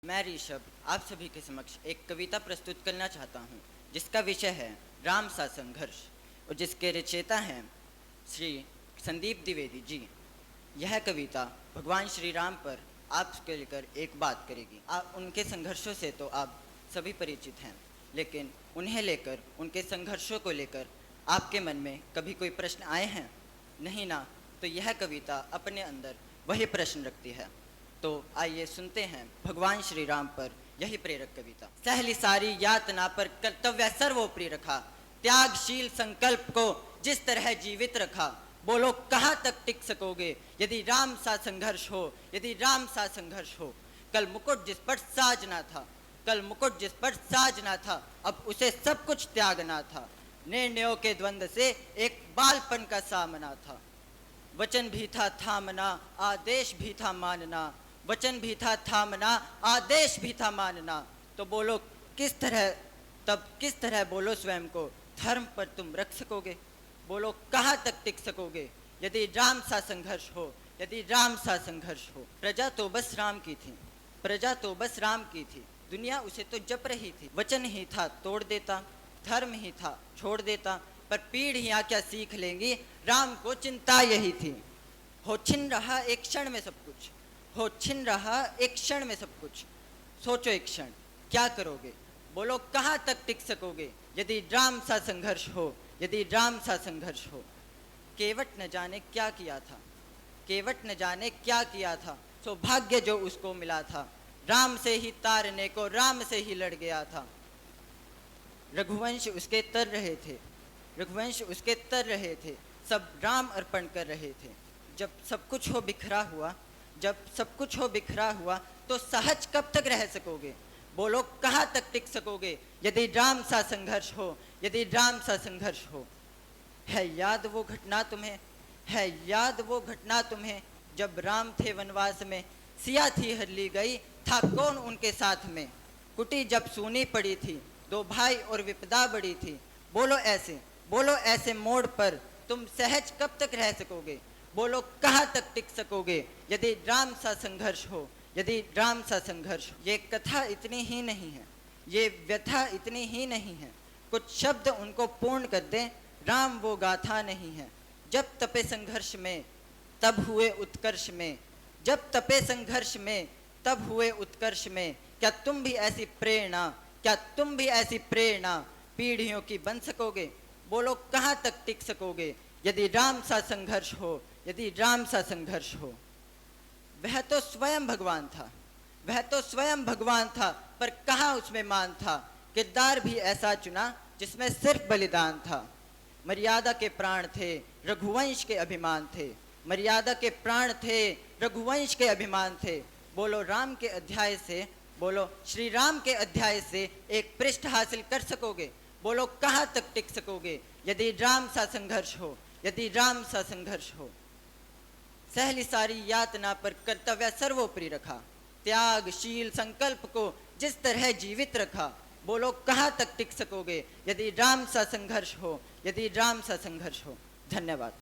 मैं ऋषभ आप सभी के समक्ष एक कविता प्रस्तुत करना चाहता हूँ जिसका विषय है राम सा संघर्ष और जिसके रचयिता हैं श्री संदीप द्विवेदी जी। यह कविता भगवान श्री राम पर आपके लेकर एक बात करेगी। आप उनके संघर्षों से तो आप सभी परिचित हैं, लेकिन उन्हें लेकर, उनके संघर्षों को लेकर आपके मन में कभी कोई प्रश्न आए हैं? नहीं ना? तो यह कविता अपने अंदर वही प्रश्न रखती है। तो आइए सुनते हैं भगवान श्री राम पर यही प्रेरक कविता। सहली सारी यातना पर कर्तव्य सर्वोपरि रखा, त्यागशील संकल्प को जिस तरह जीवित रखा। बोलो कहाँ तक टिक सकोगे यदि राम सा संघर्ष हो, यदि राम सा संघर्ष हो। कल मुकुट जिस पर साजना था, कल मुकुट जिस पर साजना था, अब उसे सब कुछ त्यागना था। निर्णयों के द्वंद्व से एक बालपन का सामना था। वचन भी था थामना, आदेश भी था मानना। वचन भी था थामना, आदेश भी था मानना। तो बोलो किस तरह, तब किस तरह बोलो स्वयं को धर्म पर तुम रख सकोगे? बोलो कहाँ तक टिक सकोगे यदि राम सा संघर्ष हो, यदि राम सा संघर्ष हो। प्रजा तो बस राम की थी, प्रजा तो बस राम की थी, दुनिया उसे तो जप रही थी। वचन ही था तोड़ देता, धर्म ही था छोड़ देता, पर पीढ़ियां क्या सीख लेंगी, राम को चिंता यही थी। हो छिन रहा एक क्षण में सब कुछ, हो छिन रहा एक क्षण में सब कुछ। सोचो एक क्षण क्या करोगे? बोलो कहाँ तक टिक सकोगे यदि राम सा संघर्ष हो, यदि राम सा संघर्ष हो। केवट न जाने क्या किया था, केवट न जाने क्या किया था, सौभाग्य जो उसको मिला था। राम से ही तारने को राम से ही लड़ गया था। रघुवंश उसके तर रहे थे, रघुवंश उसके तर रहे थे, सब राम अर्पण कर रहे थे। जब सब कुछ हो बिखरा हुआ, जब सब कुछ हो बिखरा हुआ, तो सहज कब तक रह सकोगे? बोलो कहाँ तक टिक सकोगे यदि राम सा संघर्ष हो, यदि राम सा संघर्ष हो। है याद वो घटना तुम्हें, है याद वो घटना तुम्हें, जब राम थे वनवास में, सिया थी हर ली गई, था कौन उनके साथ में। कुटी जब सूनी पड़ी थी, दो भाई और विपदा बड़ी थी। बोलो ऐसे मोड़ पर तुम सहज कब तक रह सकोगे? बोलो कहाँ तक टिक सकोगे यदि राम सा संघर्ष हो, यदि राम सा संघर्ष हो। ये कथा इतनी ही नहीं है, ये व्यथा इतनी ही नहीं है, कुछ शब्द उनको पूर्ण कर दें, राम वो गाथा नहीं है। जब तपे संघर्ष में तब हुए उत्कर्ष में, जब तपे संघर्ष में तब हुए उत्कर्ष में। क्या तुम भी ऐसी प्रेरणा, क्या तुम भी ऐसी प्रेरणा पीढ़ियों की बन सकोगे? बोलो कहाँ तक टिक सकोगे यदि राम सा संघर्ष हो, यदि राम सा संघर्ष हो। वह तो स्वयं भगवान था, वह तो स्वयं भगवान था, पर कहाँ उसमें मान था। किरदार भी ऐसा चुना जिसमें सिर्फ बलिदान था। मर्यादा के प्राण थे, रघुवंश के अभिमान थे, मर्यादा के प्राण थे, रघुवंश के अभिमान थे। बोलो राम के अध्याय से, बोलो श्री राम के अध्याय से एक पृष्ठ हासिल कर सकोगे? बोलो कहाँ तक टिक सकोगे यदि राम सा संघर्ष हो, यदि राम सा संघर्ष हो। सहली सारी यातना पर कर्तव्य सर्वोपरि रखा, त्यागशील संकल्प को जिस तरह जीवित रखा। बोलो कहाँ तक टिक सकोगे यदि राम सा संघर्ष हो, यदि राम सा संघर्ष हो। धन्यवाद।